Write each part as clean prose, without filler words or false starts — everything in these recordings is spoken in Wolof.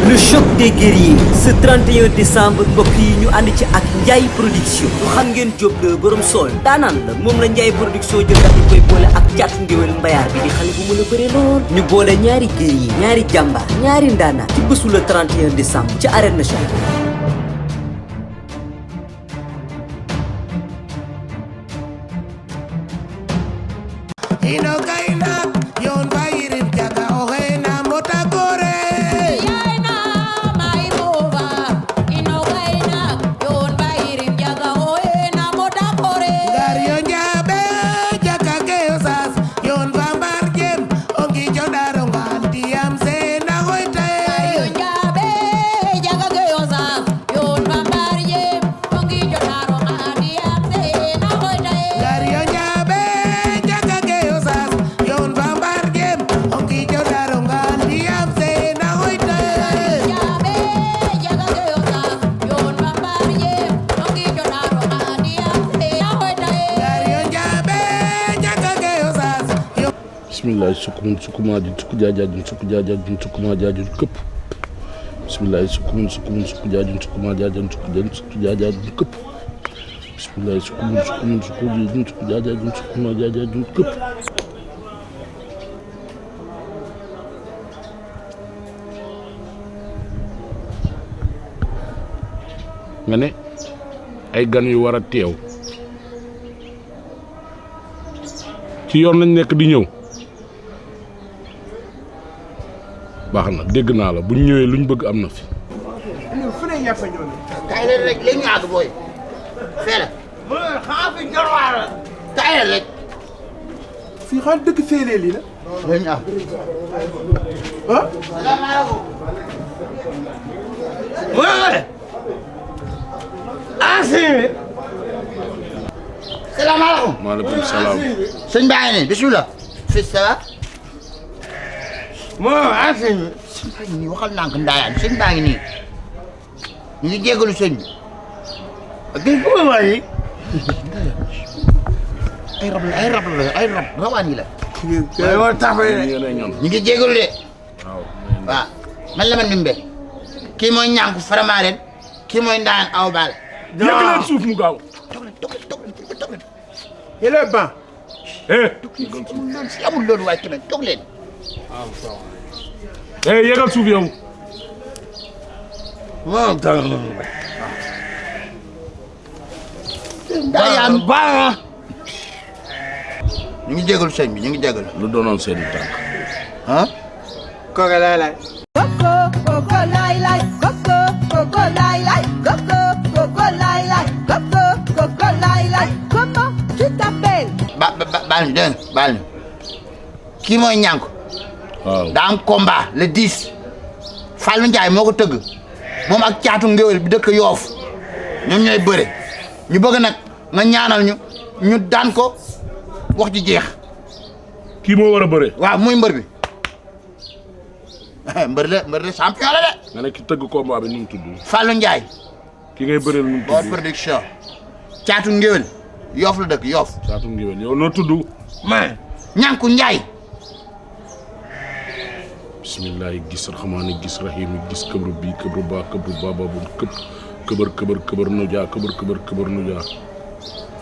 Le choc des guerriers ce 31 décembre mbokk yi ñu ànd ci ak Ndiaye production ñu xam ngeen Diop la borom sool daanaan la moom la Ndiaye production jël daal di koy boole ak Thiatou Ngueweul mbayaar bi di xale bu mën a bëre lool ñu boole ñaari guerrier ñaari jàmbaar ñaari ndaanaan ci bésu le 31 décembre ci arène nationale. bismillah sukuma di sukku jaajajun sukku jaajajun sukuma jaajun këpp bismillah sukuma jaajun sukuma jaajun sukku jaajajun këpp bismillah sukuma sukku jaajajun sukuma jaajajun këpp nga ne ay gan yu war a teew ci yoon lañ nekk di ñëw baax na dégg naa la bu ñu ñëwee luñ bëgg am na fi. kaay leen rek léegi ñu àgg booy. fee la. xanaa fi jorwaar la. kaay leen rek. fii xanaa dëkk séeréer yi la. léegi ñu àgg. ah. salaamaaleykum. mooy. ah sëñ bi. salaamaaleykum. maaleykum salaam. sëñ baa ngi nii bisimilah. fii ça va. moo ah sëñ bi. sëñ baa ngi nii waxal naa ko ndaayaan sëñ baa ngi nii. ñu ngi jégalu sëñ bi. gis nga waa yi. ay rab rawaan yi la. ñu ngi jégalu de. waaw man la Manoumbé. kii mooy Niankou Faramaren. kii mooy Ndayane aw baal. yëg leen suuf mu gaaw. toog leen. yéen ban. amul loolu waaye tamit toog leen. yéegal suuf yow. waaw tax na. Ndayane baax ñu ngi jégalu sëñ bi ñu ngi jégalu. lu doonoon seen i tànk. ah. kooku laay laay. Coco laay Coco laay comment tu t'appelles? baal ñu dégg nga baal ñu. kii mooy Niankou. waaw daa am combat le 10. Fallou Ndiaye moo ko tëgg. moom ak Thiatou Ngueweul bi dëkk Yoof ñoom ñooy bëre. ñu bëgg nag nga ñaanal ñu daan ko wax ji jeex. kii moo war a bëre. waaw muy mbër bi. mbër la champion la de. nga ne ki tëgg combat bi nu mu tudd. Fallou Ndiaye. ki ngay bëreel nu mu Baol tudd. production. Thiatou Ngueweul Yoof la dëkk Yoof. Thiatou Ngueweul yow noo tudd. man Niankou Ndiaye. bismillahi gis raxmaani gis rahimi gis këbru bii këbru baa këbru baaba bu këbër nujaa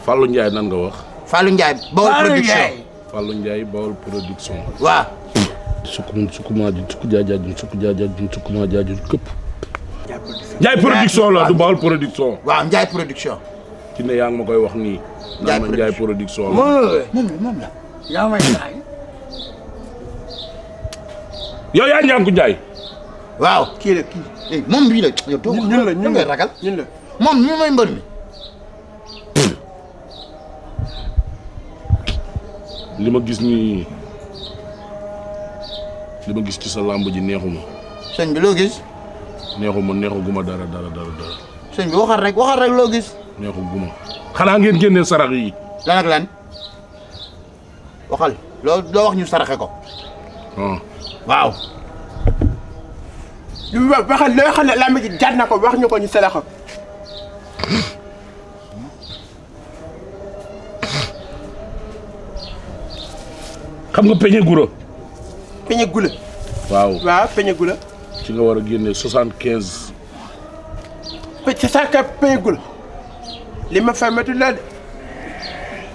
Fallou Ndiaye nan nga wax. Fallou Ndiaye Baol production. Fallou Ndiaye Baol production. waaw. sukuma di sukku jaajajun sukuma jaajun këpp. Ndiaye production la du Baol production. waaw Ndiaye production. ci ne yaa ngi ma koy wax nii. Ndiaye production la. moom la. yaa may laaj. yow yaa Niankou Ndiaye. waaw. kii la kii. moom bii la yow doo ñun la ngay ragal. ñun la. moom mi mooy mbër mi. li ma gis nii li ma gis ci sa làmb ji neexuma. sëñ bi loo gis. neexuguma dara. sëñ bi waxal rek loo gis. neexuguma. xanaa ngeen génnee sarax yi. lan ak lan. waxal loo wax ñu saraxe ko. waaw. lu waxal loo xam ne lamb ji jar na ko wax ñu ko ñu sarax ko. xam nga peñe gura. peñe gula. waaw peñe gula. ci nga war a génne 75. c'est ça que payegul li ma fay métti la de.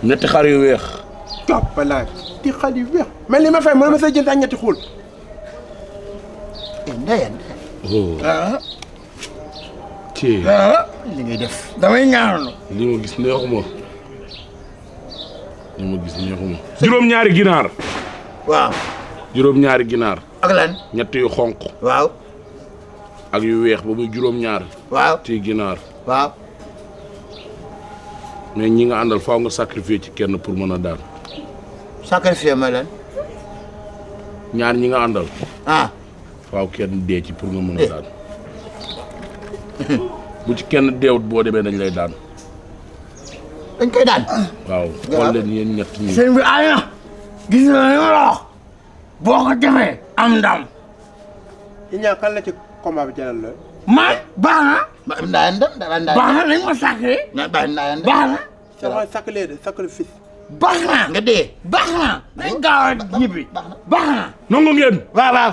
ñetti xar yu weex. toppalaay di xar yu weex mais li ma fay mën ma sa jënd ak ñetti xuul. ndeyeen. oh. ci li ngay def. damay ñaanal. li ma gis neexuma. juróom-ñaari ginaar. waaw. juróom-ñaari ginaar. ak lan. ñett yu xonq. waaw. ak yu weex ba muy juróom-ñaar. waaw. ci ginaar. waaw. mais ñi nga àndal faaw nga sacrifier ci kenn pour mën a daan. sacrifier ma lan. ñaar ñi nga àndal. ah. faaw kenn dee ci pour nga mën a daan. bu ci kenn deewut boo demee dañ lay daan. dañ koy daan. waaw xool leen yéen ñett ñi. sëñ bi ay na. gis nga li ma la wax. boo ko defee am ndam. yi ñaa kan la ci combat bi jëlal la. man baax na. ndaayan dem dara ndaayan. baax na nañ ma sàkkee. baax na. sa wax sakkalee de sakkale fils. baax na nga dee. baax na. nañ gaaw a ñibbi. baax na. nangu ngeen. waaw waaw.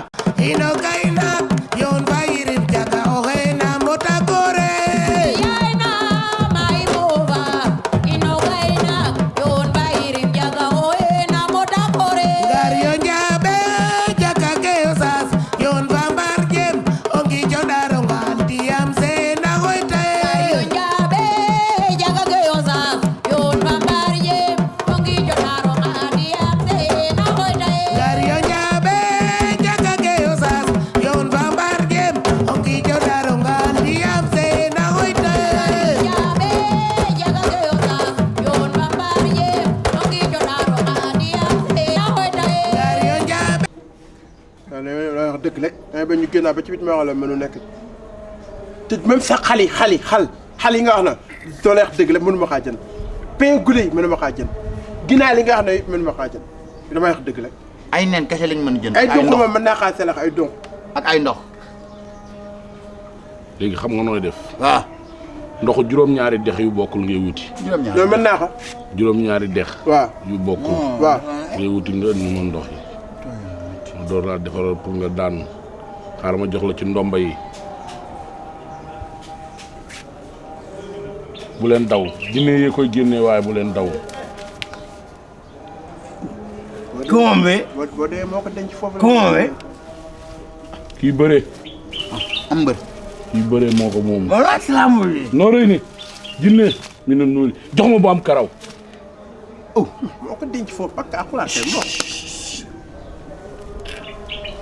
ino kayna yon bayirim jaga oxena mota gore Yaina mai mova ino kaina yon bairim jaga oena moda kore gar yo njabe jaga geosas yon bambar jem ongi jodaro ngantiyam sena hoitae yo jabe jaga geosa yon bambarje ongi jotaro ngadi amse na hoitae gar yo njabe jaga geosas yon bambar jem ongi jodaro ngantiyam sena hoitae jabe jaga geosa yon bambarje ongi jotaro ngadi amse na hoitae gar yo njabe waaw li may wax dëgg rek dangay bañ ñu génnaa ba ci bit ma wax la mënu nekk te même sax xal yi nga wax na doo lay wax dëgg rek mënu ma xaa jënd pain guddi yi mënu ma xaa jënd ginaar li nga wax ne mënu ma xaa jënd damay wax dëgg rek ay nen kese lañ mën a jënd. ay donk ndox moom mën naa xaa selax ay donk ak ay ndox. léegi xam nga nooy def. waaw. ndoxu juróom-ñaari dex yu bokkul ngay wuti. juróom-ñaar. loolu mën naa ko juróom-ñaari dex. waaw yu bokkul. waaw ngay wuti nga indi ma ndox yi. ma door laa defaral pour nga daan xaaral ma jox la ci ndomba yi. bu leen daw jinne yee koy génnee waaye bu leen daw. comment bi. boo dee moo ko denc foofu comment bi. kii bëree. am mbër. kii bëree moo ko moom. wala asalaamaaleykum. noo rëy ni jinne mi ne nuuli jox ma bu am karaw. moo ko denc foofu parce que akulaate moo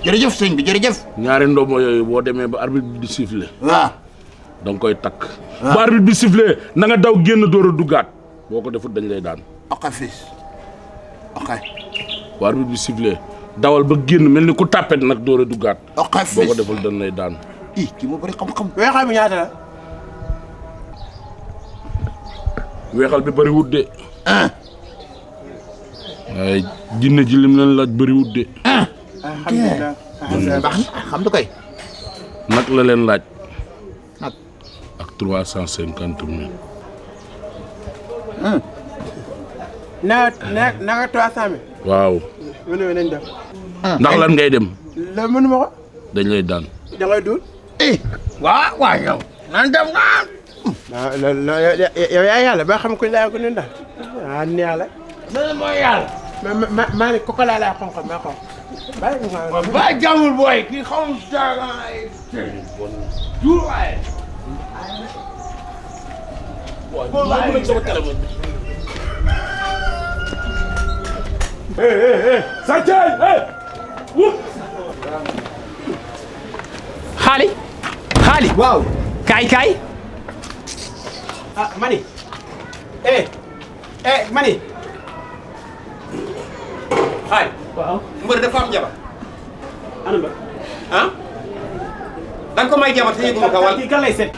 jërëjëf sëñ bi jërëjëf. ñaari ndombo yooyu boo demee ba arbitre bi di siffler waaw. da nga koy takk. ba arbitre bi siffler na nga daw génn door a duggaat boo ko defut dañ lay daan. ok fils. ok. ba arbitre bi siffler dawal ba génn mel ni ku tàppet nag door a duggaat. ok boo fils. ko deful dañ lay daan. ii kii moo bëri xam-xam. weexaay bi ñaata la weexal bi bëri wut de. ah. waaye jinne ji lim leen laaj bëri wut de. alhamdulilah baax na xam du koy. nag la leen laaj. nag. ak 350 000. naka 300 000 waaw. mu ne nañ def ndax lan ngay dem. la mënu ma ko dañ lay daan. da ngay dul waaw waaw yow. nan dem nga. yow yaa yàlla ba xam ko laa ko ne ndax neex la nan mooy yàlla. maa ne kooku laa xonq maa xonq bàyyi nga ba jàmmul booy kii xaw ma dara ay. jur waaye. xaali waaw kaay mani mani xaali waaw mbër dafa am jabar ana ba ah da nga ko may jabar te yëguma ko wal kii kan lay seet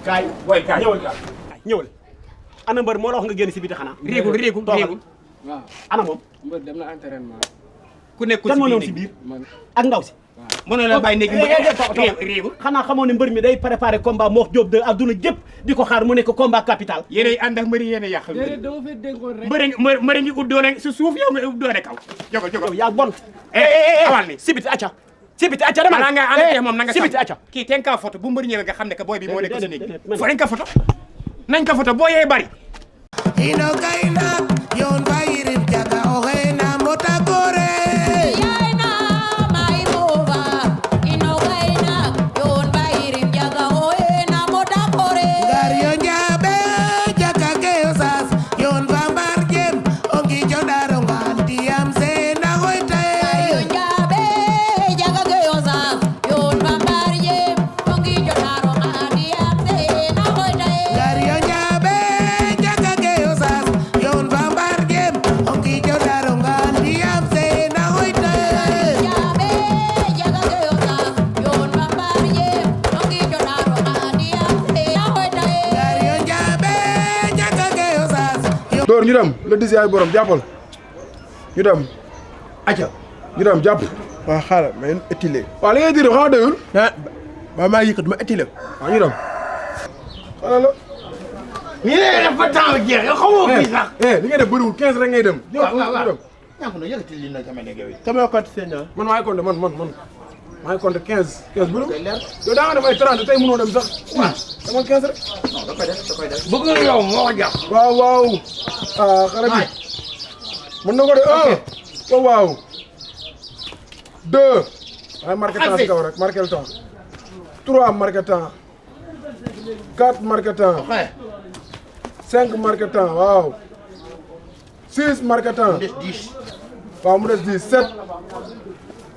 kaay booy kaay ñëwal ana mbër moo la wax nga génn si biti xanaa réegul ana moom mbër dem na entraînement. ku nekkul kan si moo biir ñëw si biir man ak ndaw si mënoo la bàyyi néegi réew xanaa xamoo ne mbër mi day préparé combat moo wax Diop de adduna jëpp di ko xaar mu nekk combat capital. yéenay ànd ak mbëri yéenay yàqal mbëri ngi ut doone si suuf yow nga ut doone kaw jógal yaa bon. awal ni sibiti acca dama balaa nga ànd ak moom na nga sibiti acca kii ten ka photo bu mbëri ñëwee nga xam ne que booy bi moo nekk si néeg fo nañ ka photo nañ ka photo boo yee bari ino kayna yon bayirim jaga oxena mota gore gar yo njaɓe jaga ke o sas yon fambar jem o ngijo darongal ndiyam sena xoytaye gar yo njaɓe jaga ke o sas yon fambar jem o ngijo darongal ndiyam sena xoytaye gar yo njaɓe jaga ke o sas door ñu dem le 10 yaay borom jàppal ñu dem aca ñu dem jàpp waaw xaaral ma leen étilé waaw li ngay dire xanaa doyul ba maa yëkkat ma étilé waaw ñu dem xaaral la ñu ne dafa temps jeex yow xamoo fii sax li ngay def bëriwul 15 rek ngay dem waaw Niankou nag yëkkati lii nag sama nekk yow. sama compte seen ñaar man maa ngi compté man maa ngi compté 15 bëriwul yow daa nga def ay 30 tey mënoo dem sax waaw dama 15 rek non da koy def. bëgg nga yow moo ko jàpp waaw xale bi mën na ko de 1 waaw 2 ay marqué temps si kaw rek marqué le temps 3 marqué temps 4 marqué temps 5 marqué temps waaw 6 marqué temps des 10. waaw mu des 10 7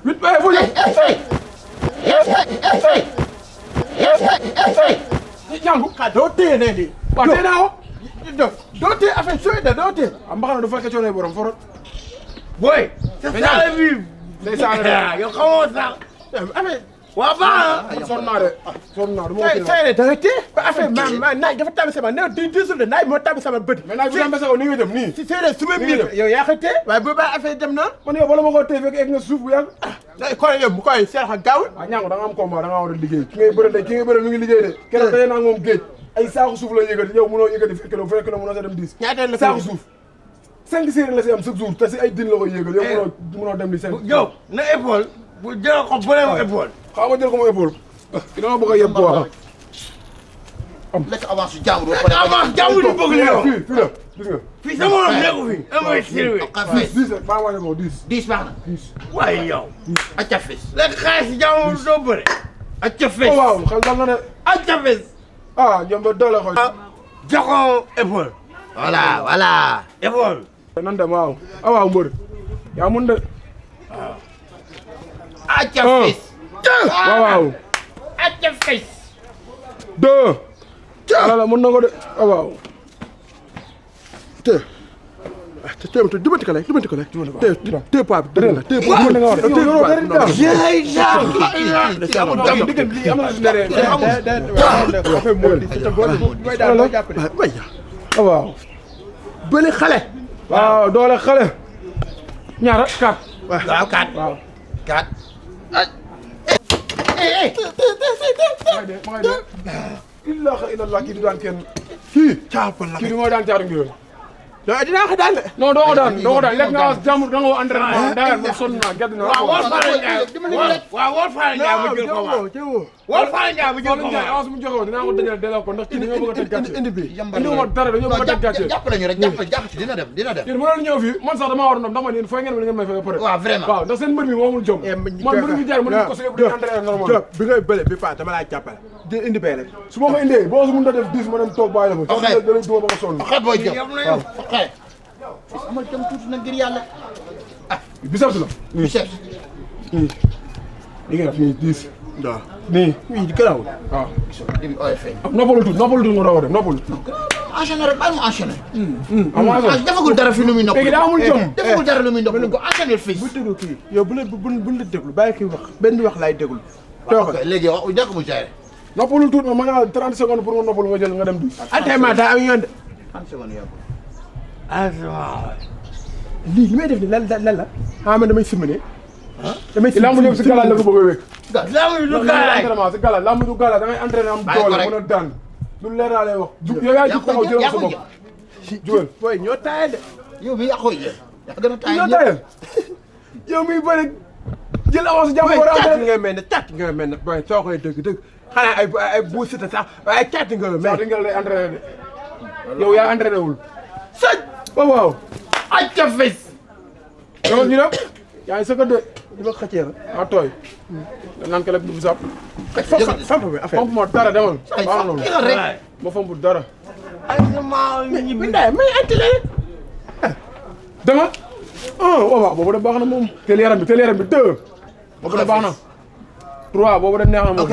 8 waaye fu ñu Niankou doo téye ne di waaw téye naa ko doo téye affaire sooy da doo téye am mbaxana du fekkee coono borom forot booy c'est ça la vie day saa yow xamoo sax affaire waa baax sonn naa de sonn naa du ma ko tey da nga téye ba affaire ma naaj dafa tabi sama ne disul de naaj moo tabi sama bët. mais naaj bi daan bese ni nga dem nii si séeréer su ma miir yow yaa ko téye waaye bu baax affaire dem na. man yow bala ma koo téye fekk egg nga suuf bu yàgg kon yow bu koy seex ak gaawul. waaw Niankou da nga am combat da nga war a liggéey ki ngay bëre de ki ngay bëre mi ngi liggéey de keroog daje naa moom géej ay saaku suuf la yëkkati yow mënoo yëkkati fekk kilo fekk na mënoo sa dem 10 ñaata la saaku suuf 5 séeréer la si am chaque jour te si ay din la koy yëgal yow mënoo dem di 5 yow na épaule bu jël ko bële mu épaule xaw ma jël ko mu épaule ki dama bëgg a yeb quoi lekk avance su jàmbur ba pare. avance jàmbur ñu bëgg yow fii la gis nga fii sama morom nekku fi amay sirwe 10 rek maa wàññi ko 10 10 baax na. waaye yow acca fis. lekk xaalis jàmbur doo bëre acca fes waaw xel dal na de acca fes jombe doole xoy jox ko épaule voilà. épaule nan dem waaw waaw mbër yaa mun de acca fis. waaw acca fes 2 ala mën na ko de waaw te te dubanti ko lay te pa bi dëgg la te pa bi nga war waaw bëli xale waaw doole xale ñaara 4 waaw 4. waaw 4. ilaha illallah kii du daan kenn kii kii du moo daan Thiatou Ngueweul dinaa ko daan de. non doo ko daan lekk nga jàmbur da nga woo entraînement daal ma sonn naa gedd na waaw Wol Fara Ndiaye waaw Wol Fara Ndiaye mu jël ko waaw Wol Fara Ndiaye mu jël ko waaw avance mu joxe woon dinaa ko dajale delloo ko ndax kii dañoo bëgg a teg gàcce indi bi indi ma dara dañoo bëgg a teg gàcce jàppale ñu rek jàpp ci dina dem. yéen mënoon ñëw fii man sax damaa war a ndax man yéen fooy ngeen may fay ba pare waaw vraiment. waaw ndax seen mbër mi moomul jom man mbër mi jaar mën ko sële bu entraîné normal Diop bi ngay bële bi pa dama laa jàppale di indi bee rek su ma ko indee boo su mën a def 10 ma dem toog bàyyi la fa Ok. da lay duma ba nga sonn xeet booy jëm. xeet. amal jëm tuuti na ngir yàlla. biceps la biceps. li nga def nii 10 waaw nii oui di garaawul waaw dim ooy feeñ. noppalu tuuti nga doog a dem noppalu enchaîné rek bàyyi mu enchaîné. avancé defagul dara fi lu muy noppal. léegi daa amul jom defagul dara lu muy noppal ko enchaîné fii. bu déglu kii yow bu la déglu bàyyi kii wax benn wax laay déglu ok léegi wax dëgg mu jaay. noppalu tuuti ma nga 30 secondes pour nga noppalu nga jël nga dem 10 entraînement daa am yoon de 30 secondes yàgg. lii li may def ni lan la xam damay simile damay si lamb ñëw si gala la ko bëgg a wékk. lamb du galaay entraînement si gala lamb du gala da ngay entraîné am doole mën a daan lu leer laa lay wax. yow yaa jug taxaw jël sa bopp. jugal booy ñoo taayal de. yow mi yàqoo yi yaa gën a taayal ñoo taayal. yow miy bëri jël avance jàmm war a am ngay mel ne càtt nga mel ne booy soo koy dëgg xanaa ay bu sita sax ay càtt nga mel. càtt nga lay entraîné de yow yaa entraîné wul. sëñ waaw ay ca fes. yow ñu dem yaa ngi sëkk de di ma xëccee la tooy. naan ko la bu sap. samp bi affaire fomp ma dara demal. baax na loolu ma fomp dara. may antile rek. dama waaw boobu de baax na moom. teel yaram bi 2. boobu de baax na. 3 boobu de neex na moom. 4.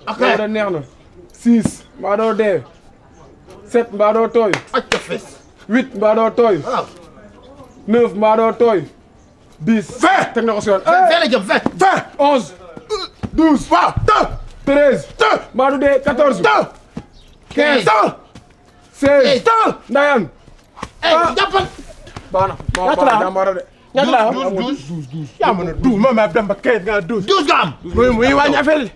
boobu de neex na. 6 mbaa doo dee. 7 mbaa doo tooy. 8 mbaa doo tooy. 9 mbaa doo tooy. 10. 20 teg na ko si yoon. 11. 12. waaw 13. mbaa du dee 14. 15. 16. Ndayane. jàppal. baax na jàmbaara de. ñaata la 12. yaa mën a 12 moom maa dem ba 15 nga 12. 12 nga am. muy wàññi affaire yi.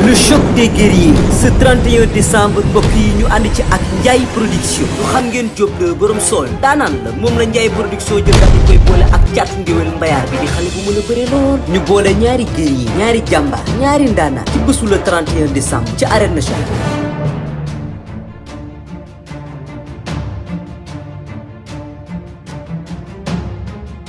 Le choc des guerriers ce 31 décembre mbokk yi ñu ànd ci ak Ndiaye production lu xam ngeen Diop de borom sool daanaan la moom la Ndiaye production jël daal di koy boole ak Thiatou Ngueweul mbayaar bi di xale bu mën a bëre lool ñu boole ñaari guerrier ñaari jàmbaar ñaari ndaanaan ci bésu le 31 décembre ci arène nationale